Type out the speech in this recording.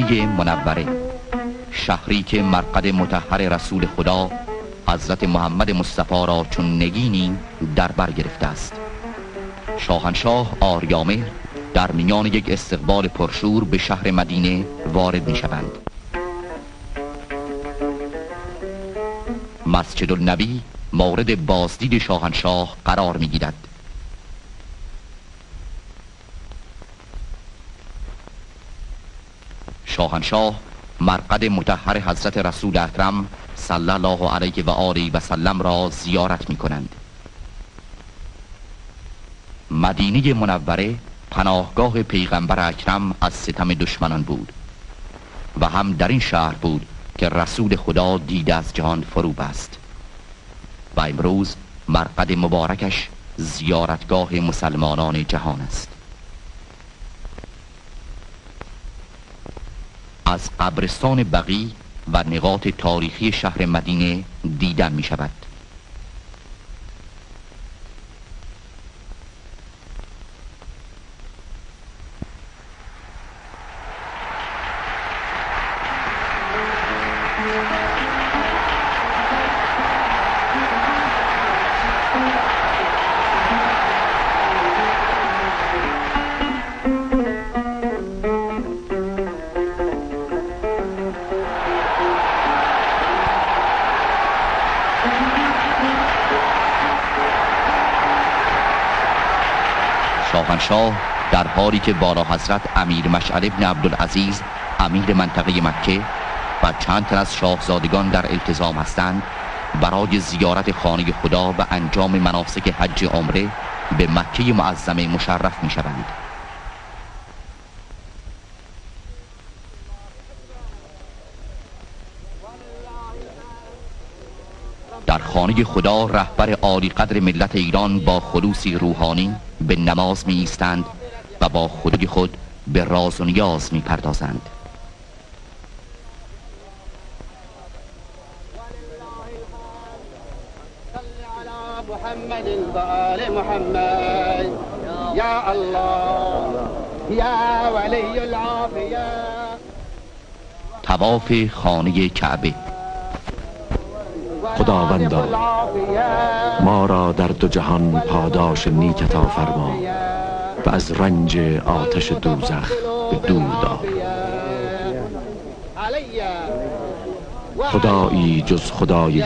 مدینه منوره، شهری که مرقد مطهر رسول خدا حضرت محمد مصطفی را چون نگینی در بر گرفته است. شاهنشاه آریامهر در میان یک استقبال پرشور به شهر مدینه وارد می شوند. مسجد النبی مورد بازدید شاهنشاه قرار می گیرد. شاهنشاه مرقد مطهر حضرت رسول اکرم صلی الله علیه و آله و سلم را زیارت می کنند. مدینه منوره پناهگاه پیغمبر اکرم از ستم دشمنان بود و هم در این شهر بود که رسول خدا دیده از جهان فرو بست و امروز مرقد مبارکش زیارتگاه مسلمانان جهان است. از قبرستان بقیع و نقاط تاریخی شهر مدینه دیدن می شود. شاهنشاه در حالی که بالا حضرت امیر مشعل ابن عبدالعزیز امیر منطقه مکه و چند تن از شاهزادگان در التزام هستند، برای زیارت خانه خدا و انجام مناسک حج عمره به مکه معظمه مشرف می شوند. در خانه خدا رهبر عالی قدر ملت ایران با خلوصی روحانی به نماز می ایستند و با خدای خود به راز و نیاز می پردازند. محمد وآل محمد یا الله یا ولی العافیه. طواف خانه کعبه. خداوندا ما را در دو جهان پاداش نیکتا فرما و از رنج آتش دوزخ به دور دار. خدایی جز خدای